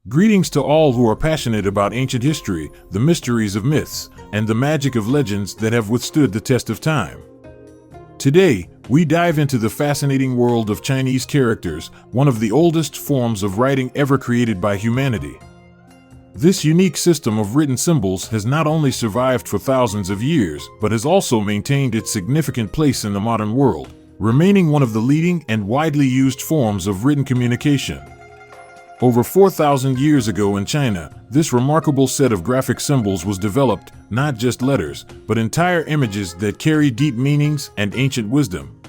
Greetings to all who are passionate about ancient history, the mysteries of myths, and the magic of legends that have withstood the test of time. Today, we dive into the fascinating world of Chinese characters, one of the oldest forms of writing ever created by humanity. This unique system of written symbols has not only survived for thousands of years, but has also maintained its significant place in the modern world, remaining one of the leading and widely used forms of written communication. Over 4,000 years ago in China, this remarkable set of graphic symbols was developed, not just letters, but entire images that carry deep meanings and ancient wisdom.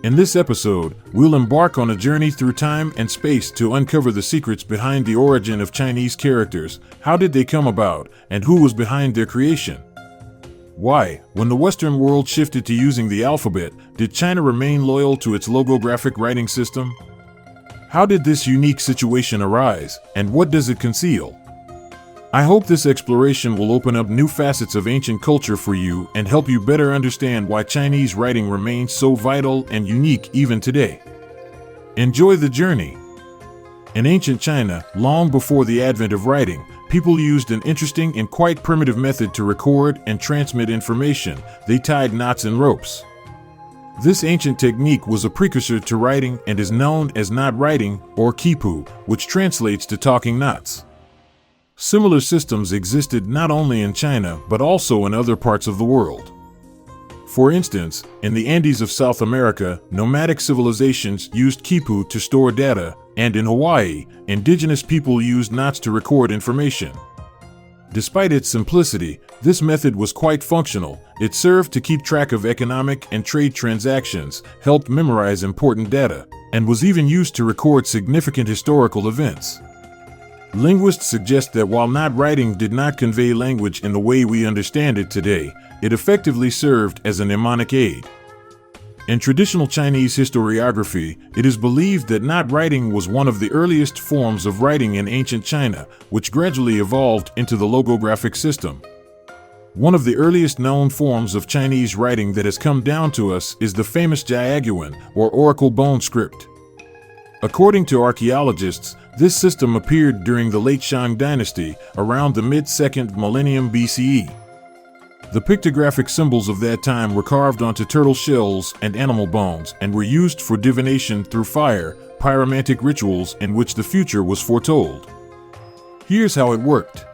In this episode, we'll embark on a journey through time and space to uncover the secrets behind the origin of Chinese characters, how did they come about, and who was behind their creation. Why, when the Western world shifted to using the alphabet, did China remain loyal to its logographic writing system? How did this unique situation arise, and what does it conceal? I hope this exploration will open up new facets of ancient culture for you and help you better understand why Chinese writing remains so vital and unique even today. Enjoy the journey. In ancient China, long before the advent of writing, people used an interesting and quite primitive method to record and transmit information. They tied knots in ropes. This ancient technique was a precursor to writing and is known as knot writing, or qipu, which translates to talking knots. Similar systems existed not only in China but also in other parts of the world. For instance, in the Andes of South America, nomadic civilizations used qipu to store data, and in Hawaii, indigenous people used knots to record information. Despite its simplicity, this method was quite functional. It served to keep track of economic and trade transactions, helped memorize important data, and was even used to record significant historical events. Linguists suggest that while knot writing did not convey language in the way we understand it today, it effectively served as a mnemonic aid. In traditional Chinese historiography, it is believed that knot writing was one of the earliest forms of writing in ancient China, which gradually evolved into the logographic system. One of the earliest known forms of Chinese writing that has come down to us is the famous Jiaoguan, or oracle bone script. According to archaeologists, this system appeared during the late Shang dynasty, around the mid-2nd millennium BCE. The pictographic symbols of that time were carved onto turtle shells and animal bones and were used for divination through fire, pyromantic rituals in which the future was foretold. Here's how it worked.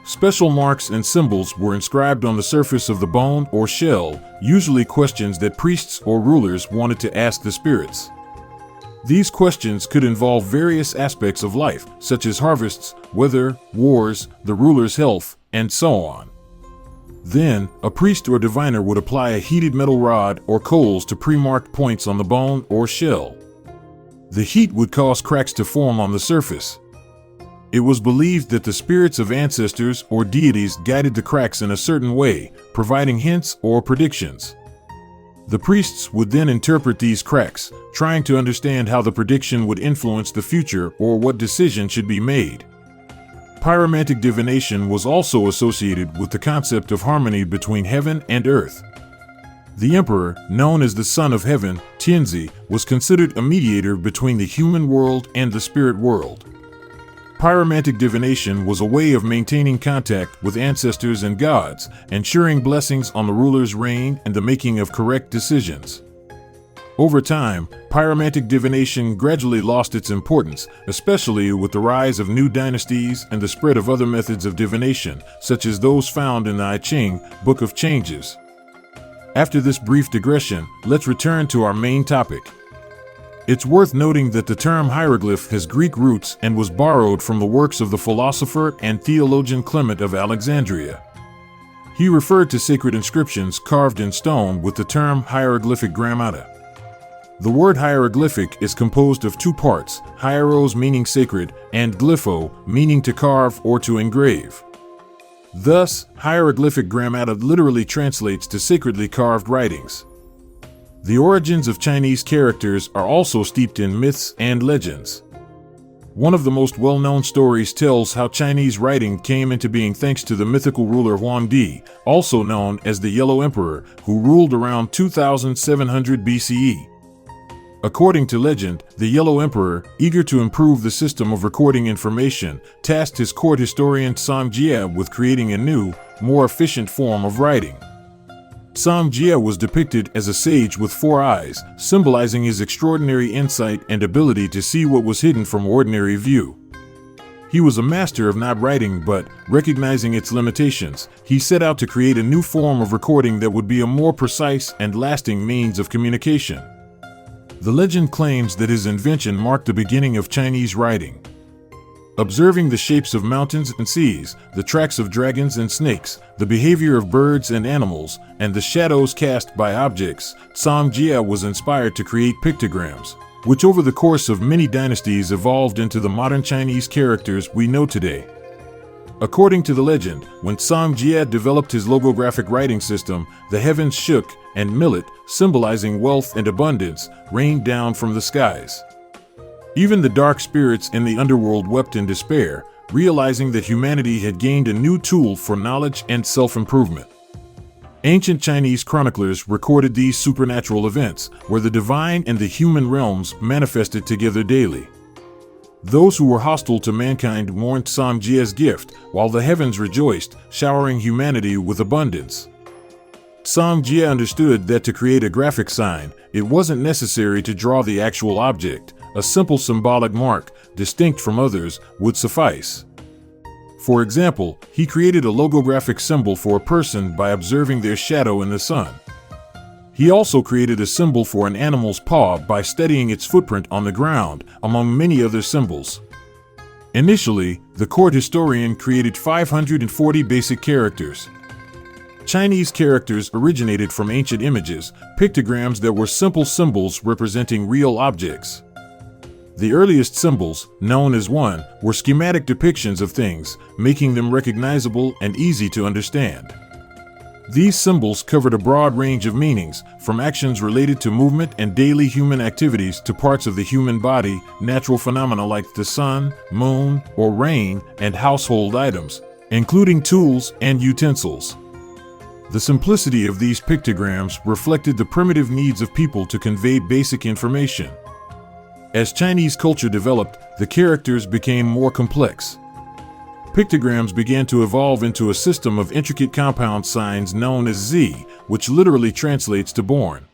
Special marks and symbols were inscribed on the surface of the bone or shell, usually questions that priests or rulers wanted to ask the spirits. These questions could involve various aspects of life, such as harvests, weather, wars, the ruler's health, and so on. Then, a priest or diviner would apply a heated metal rod or coals to pre-marked points on the bone or shell. The heat would cause cracks to form on the surface. It was believed that the spirits of ancestors or deities guided the cracks in a certain way, providing hints or predictions. The priests would then interpret these cracks, trying to understand how the prediction would influence the future or what decision should be made. Pyromantic divination was also associated with the concept of harmony between heaven and earth. The emperor, known as the Son of Heaven, Tianzi, was considered a mediator between the human world and the spirit world. Pyromantic divination was a way of maintaining contact with ancestors and gods, ensuring blessings on the ruler's reign and the making of correct decisions. Over time, pyromantic divination gradually lost its importance, especially with the rise of new dynasties and the spread of other methods of divination, such as those found in the I Ching, Book of Changes. After this brief digression, let's return to our main topic. It's worth noting that the term hieroglyph has Greek roots and was borrowed from the works of the philosopher and theologian Clement of Alexandria. He referred to sacred inscriptions carved in stone with the term hieroglyphic grammata. The word hieroglyphic is composed of two parts, hieros meaning sacred, and glypho meaning to carve or to engrave. Thus, hieroglyphic grammata literally translates to sacredly carved writings. The origins of Chinese characters are also steeped in myths and legends. One of the most well-known stories tells how Chinese writing came into being thanks to the mythical ruler Huangdi, also known as the Yellow Emperor, who ruled around 2700 BCE. According to legend, the Yellow Emperor, eager to improve the system of recording information, tasked his court historian Song Jie with creating a new, more efficient form of writing. Song Jie was depicted as a sage with 4 eyes, symbolizing his extraordinary insight and ability to see what was hidden from ordinary view. He was a master of not writing, but, recognizing its limitations, he set out to create a new form of recording that would be a more precise and lasting means of communication. The legend claims that his invention marked the beginning of Chinese writing. Observing the shapes of mountains and seas, the tracks of dragons and snakes, the behavior of birds and animals, and the shadows cast by objects, Song Jie was inspired to create pictograms, which over the course of many dynasties evolved into the modern Chinese characters we know today. According to the legend, when Song Jie developed his logographic writing system, the heavens shook, and millet, symbolizing wealth and abundance, rained down from the skies. Even the dark spirits in the underworld wept in despair, realizing that humanity had gained a new tool for knowledge and self-improvement. Ancient Chinese chroniclers recorded these supernatural events, where the divine and the human realms manifested together daily. Those who were hostile to mankind mourned Song Jie's gift, while the heavens rejoiced, showering humanity with abundance. Song Jie understood that to create a graphic sign, it wasn't necessary to draw the actual object. A simple symbolic mark, distinct from others, would suffice. For example, he created a logographic symbol for a person by observing their shadow in the sun. He also created a symbol for an animal's paw by studying its footprint on the ground, among many other symbols. Initially, the court historian created 540 basic characters. Chinese characters originated from ancient images, pictograms that were simple symbols representing real objects. The earliest symbols, known as one, were schematic depictions of things, making them recognizable and easy to understand. These symbols covered a broad range of meanings, from actions related to movement and daily human activities to parts of the human body, natural phenomena like the sun, moon, or rain, and household items, including tools and utensils. The simplicity of these pictograms reflected the primitive needs of people to convey basic information. As Chinese culture developed, the characters became more complex. Pictograms began to evolve into a system of intricate compound signs known as Z, which literally translates to born.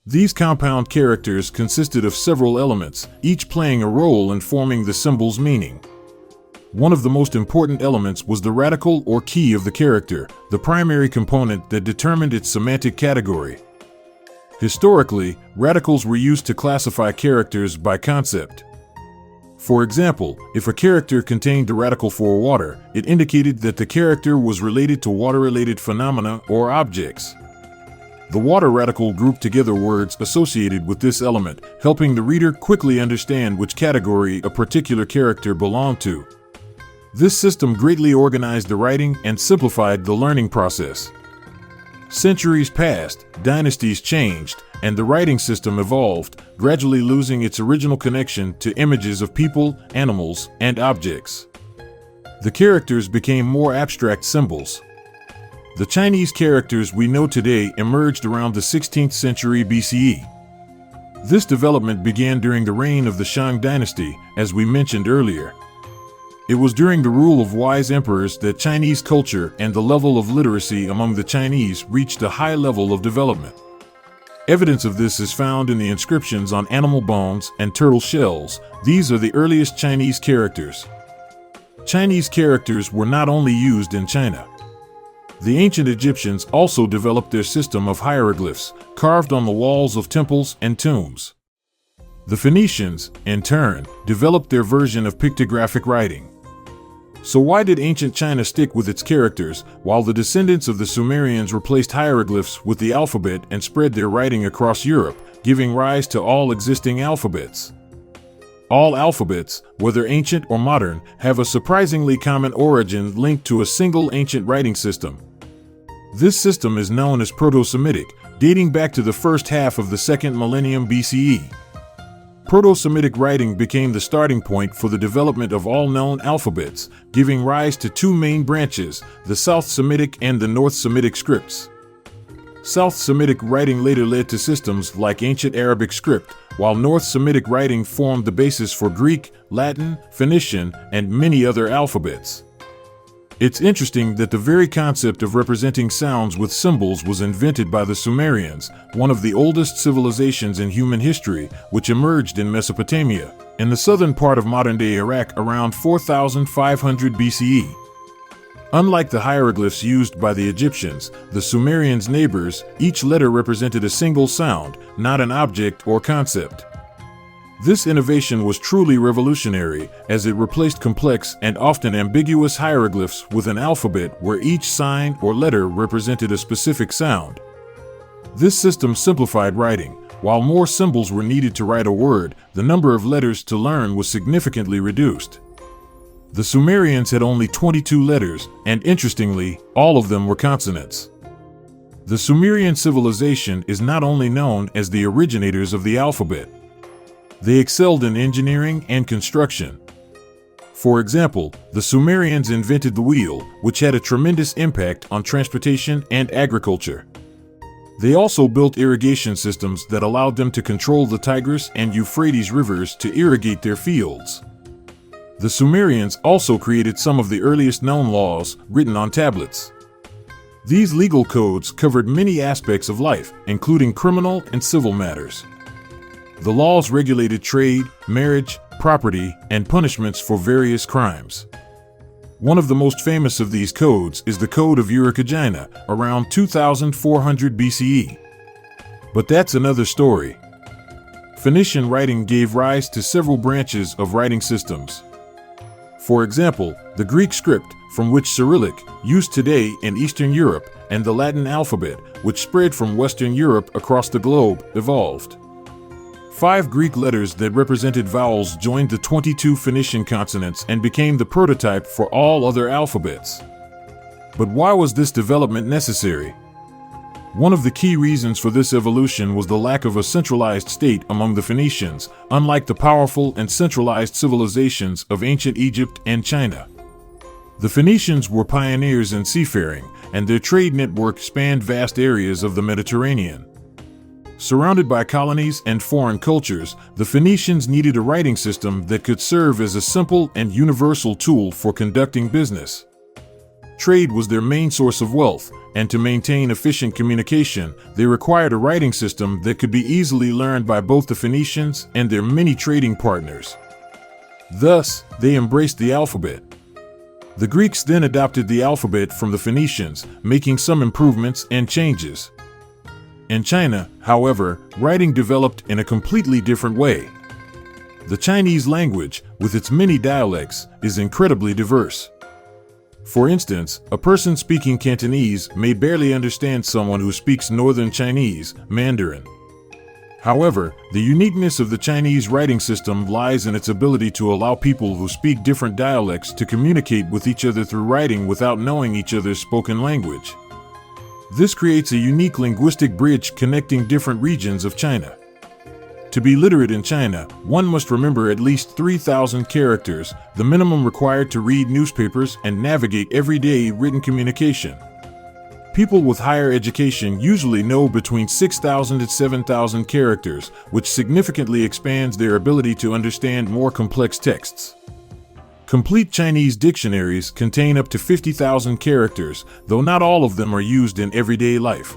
These compound characters consisted of several elements, each playing a role in forming the symbol's meaning. One of the most important elements was the radical or key of the character, the primary component that determined its semantic category. Historically, radicals were used to classify characters by concept. For example, if a character contained the radical for water, it indicated that the character was related to water-related phenomena or objects. The water radical grouped together words associated with this element, helping the reader quickly understand which category a particular character belonged to. This system greatly organized the writing and simplified the learning process. Centuries passed, dynasties changed, and the writing system evolved, gradually losing its original connection to images of people, animals, and objects. The characters became more abstract symbols. The Chinese characters we know today emerged around the 16th century BCE. This development began during the reign of the Shang dynasty, as we mentioned earlier. It was during the rule of wise emperors that Chinese culture and the level of literacy among the Chinese reached a high level of development. Evidence of this is found in the inscriptions on animal bones and turtle shells. These are the earliest Chinese characters. Chinese characters were not only used in China. The ancient Egyptians also developed their system of hieroglyphs, carved on the walls of temples and tombs. The Phoenicians, in turn, developed their version of pictographic writing. So why did ancient China stick with its characters, while the descendants of the Sumerians replaced hieroglyphs with the alphabet and spread their writing across Europe, giving rise to all existing alphabets? All alphabets, whether ancient or modern, have a surprisingly common origin linked to a single ancient writing system. This system is known as Proto-Semitic, dating back to the first half of the second millennium BCE. Proto-Semitic writing became the starting point for the development of all known alphabets, giving rise to two main branches, the South Semitic and the North Semitic scripts. South Semitic writing later led to systems like ancient Arabic script, while North Semitic writing formed the basis for Greek, Latin, Phoenician, and many other alphabets. It's interesting that the very concept of representing sounds with symbols was invented by the Sumerians, one of the oldest civilizations in human history, which emerged in Mesopotamia, in the southern part of modern-day Iraq around 4500 BCE. Unlike the hieroglyphs used by the Egyptians, the Sumerians' neighbors, each letter represented a single sound, not an object or concept. This innovation was truly revolutionary, as it replaced complex and often ambiguous hieroglyphs with an alphabet where each sign or letter represented a specific sound. This system simplified writing. While more symbols were needed to write a word, the number of letters to learn was significantly reduced. The Sumerians had only 22 letters, and interestingly, all of them were consonants. The Sumerian civilization is not only known as the originators of the alphabet. They excelled in engineering and construction. For example, the Sumerians invented the wheel, which had a tremendous impact on transportation and agriculture. They also built irrigation systems that allowed them to control the Tigris and Euphrates rivers to irrigate their fields. The Sumerians also created some of the earliest known laws written on tablets. These legal codes covered many aspects of life, including criminal and civil matters. The laws regulated trade, marriage, property, and punishments for various crimes. One of the most famous of these codes is the Code of Urukagina, around 2400 BCE. But that's another story. Phoenician writing gave rise to several branches of writing systems. For example, the Greek script, from which Cyrillic, used today in Eastern Europe, and the Latin alphabet, which spread from Western Europe across the globe, evolved. 5 Greek letters that represented vowels joined the 22 Phoenician consonants and became the prototype for all other alphabets. But why was this development necessary? One of the key reasons for this evolution was the lack of a centralized state among the Phoenicians, unlike the powerful and centralized civilizations of ancient Egypt and China. The Phoenicians were pioneers in seafaring, and their trade network spanned vast areas of the Mediterranean. Surrounded by colonies and foreign cultures, the Phoenicians needed a writing system that could serve as a simple and universal tool for conducting business. Trade was their main source of wealth, and to maintain efficient communication, they required a writing system that could be easily learned by both the Phoenicians and their many trading partners. Thus, they embraced the alphabet. The Greeks then adopted the alphabet from the Phoenicians, making some improvements and changes. In China, however, writing developed in a completely different way. The Chinese language, with its many dialects, is incredibly diverse. For instance, a person speaking Cantonese may barely understand someone who speaks Northern Chinese, Mandarin. However, the uniqueness of the Chinese writing system lies in its ability to allow people who speak different dialects to communicate with each other through writing without knowing each other's spoken language. This creates a unique linguistic bridge connecting different regions of China. To be literate in China, one must remember at least 3,000 characters, the minimum required to read newspapers and navigate everyday written communication. People with higher education usually know between 6,000 and 7,000 characters, which significantly expands their ability to understand more complex texts. Complete Chinese dictionaries contain up to 50,000 characters, though not all of them are used in everyday life.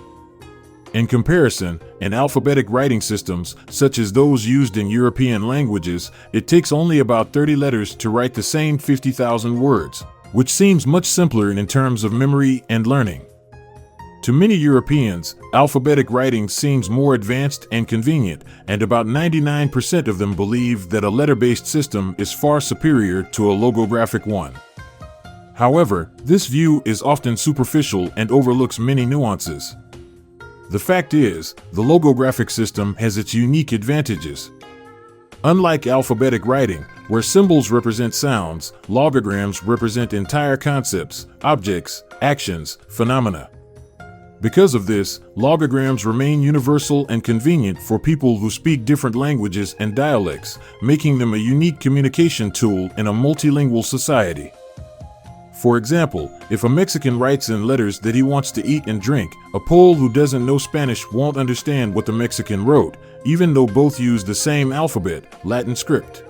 In comparison, in alphabetic writing systems, such as those used in European languages, it takes only about 30 letters to write the same 50,000 words, which seems much simpler in terms of memory and learning. To many Europeans, alphabetic writing seems more advanced and convenient, and about 99% of them believe that a letter-based system is far superior to a logographic one. However, this view is often superficial and overlooks many nuances. The fact is, the logographic system has its unique advantages. Unlike alphabetic writing, where symbols represent sounds, logograms represent entire concepts, objects, actions, phenomena. Because of this, logograms remain universal and convenient for people who speak different languages and dialects, making them a unique communication tool in a multilingual society. For example, if a Mexican writes in letters that he wants to eat and drink, a Pole who doesn't know Spanish won't understand what the Mexican wrote, even though both use the same alphabet, Latin script.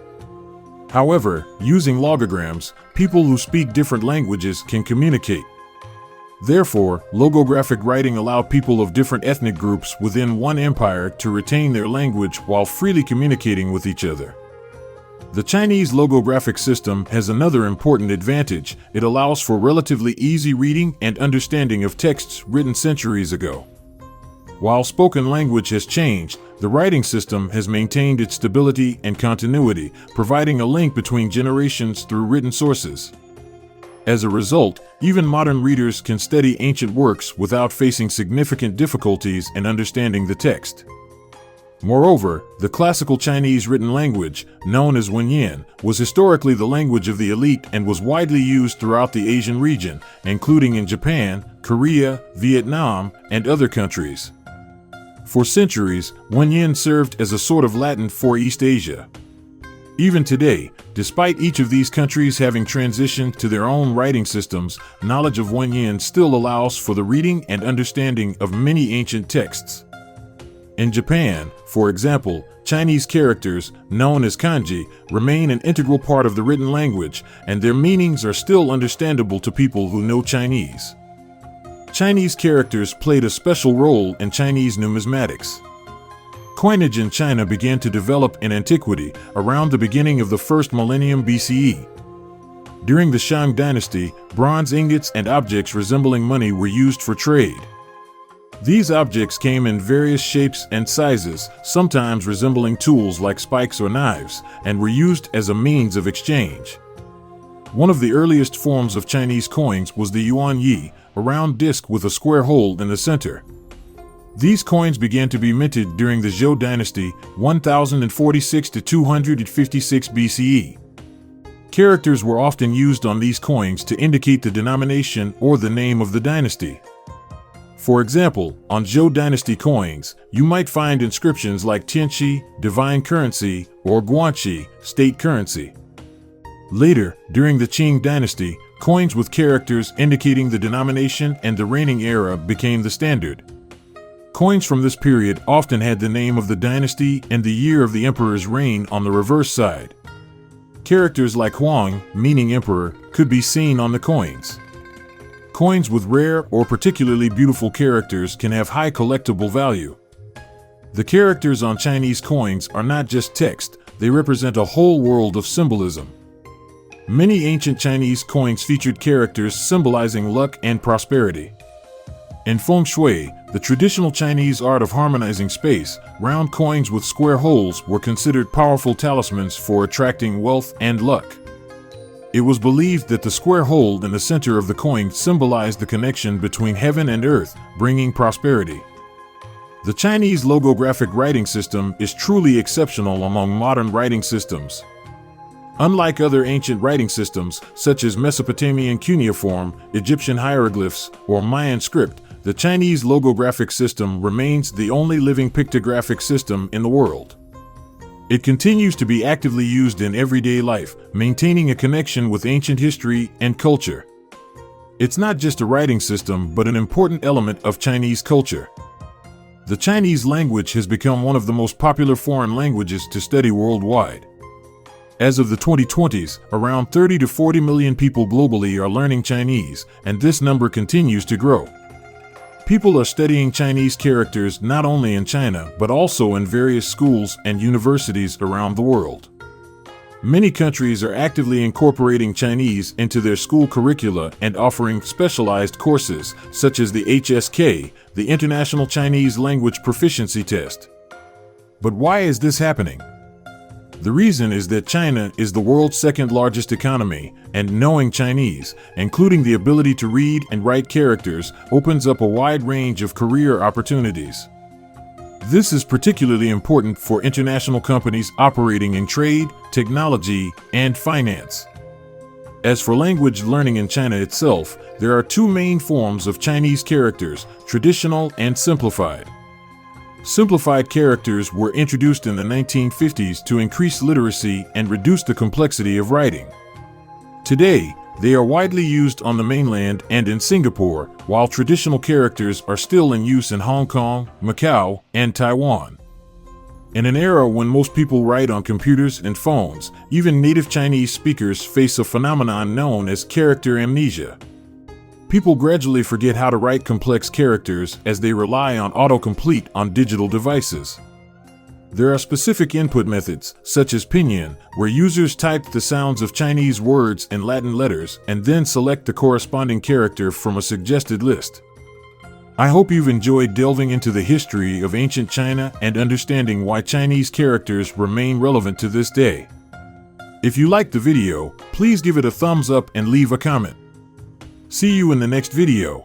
However, using logograms, people who speak different languages can communicate. Therefore, logographic writing allowed people of different ethnic groups within one empire to retain their language while freely communicating with each other. The Chinese logographic system has another important advantage. It allows for relatively easy reading and understanding of texts written centuries ago. While spoken language has changed, the writing system has maintained its stability and continuity, providing a link between generations through written sources. As a result, even modern readers can study ancient works without facing significant difficulties in understanding the text. Moreover, the classical Chinese written language, known as Wenyan, was historically the language of the elite and was widely used throughout the Asian region, including in Japan, Korea, Vietnam, and other countries. For centuries, Wenyan served as a sort of Latin for East Asia. Even today, despite each of these countries having transitioned to their own writing systems, knowledge of Wenyan still allows for the reading and understanding of many ancient texts. In Japan, for example, Chinese characters, known as kanji, remain an integral part of the written language, and their meanings are still understandable to people who know Chinese. Chinese characters played a special role in Chinese numismatics. Coinage in China began to develop in antiquity, around the beginning of the first millennium BCE. During the Shang dynasty, bronze ingots and objects resembling money were used for trade. These objects came in various shapes and sizes, sometimes resembling tools like spikes or knives, and were used as a means of exchange. One of the earliest forms of Chinese coins was the yuan yi, a round disc with a square hole in the center. These coins began to be minted during the Zhou dynasty, 1046 to 256 BCE. Characters were often used on these coins to indicate the denomination or the name of the dynasty. For example, on Zhou dynasty coins, you might find inscriptions like Tianqi, divine currency, or Guanqi, state currency. Later, during the Qing dynasty, coins with characters indicating the denomination and the reigning era became the standard. Coins from this period often had the name of the dynasty and the year of the emperor's reign on the reverse side. Characters like Huang, meaning emperor, could be seen on the coins. Coins with rare or particularly beautiful characters can have high collectible value. The characters on Chinese coins are not just text, they represent a whole world of symbolism. Many ancient Chinese coins featured characters symbolizing luck and prosperity. In feng shui, the traditional Chinese art of harmonizing space, round coins with square holes were considered powerful talismans for attracting wealth and luck. It was believed that the square hole in the center of the coin symbolized the connection between heaven and earth, bringing prosperity. The Chinese logographic writing system is truly exceptional among modern writing systems. Unlike other ancient writing systems, such as Mesopotamian cuneiform, Egyptian hieroglyphs, or Mayan script, the Chinese logographic system remains the only living pictographic system in the world. It continues to be actively used in everyday life, maintaining a connection with ancient history and culture. It's not just a writing system, but an important element of Chinese culture. The Chinese language has become one of the most popular foreign languages to study worldwide. As of the 2020s, around 30 to 40 million people globally are learning Chinese, and this number continues to grow. People are studying Chinese characters not only in China, but also in various schools and universities around the world. Many countries are actively incorporating Chinese into their school curricula and offering specialized courses, such as the HSK, the International Chinese Language Proficiency Test. But why is this happening? The reason is that China is the world's second largest economy, and knowing Chinese, including the ability to read and write characters, opens up a wide range of career opportunities. This is particularly important for international companies operating in trade, technology, and finance. As for language learning in China itself, there are two main forms of Chinese characters, traditional and simplified. Simplified characters were introduced in the 1950s to increase literacy and reduce the complexity of writing. Today, They are widely used on the mainland and in Singapore, while traditional characters are still in use in Hong Kong, Macau, and Taiwan. In an era when most people write on computers and phones, even native Chinese speakers face a phenomenon known as character amnesia. People gradually forget how to write complex characters as they rely on autocomplete on digital devices. There are specific input methods, such as pinyin, where users type the sounds of Chinese words and Latin letters and then select the corresponding character from a suggested list. I hope you've enjoyed delving into the history of ancient China and understanding why Chinese characters remain relevant to this day. If you liked the video, please give it a thumbs up and leave a comment. See you in the next video.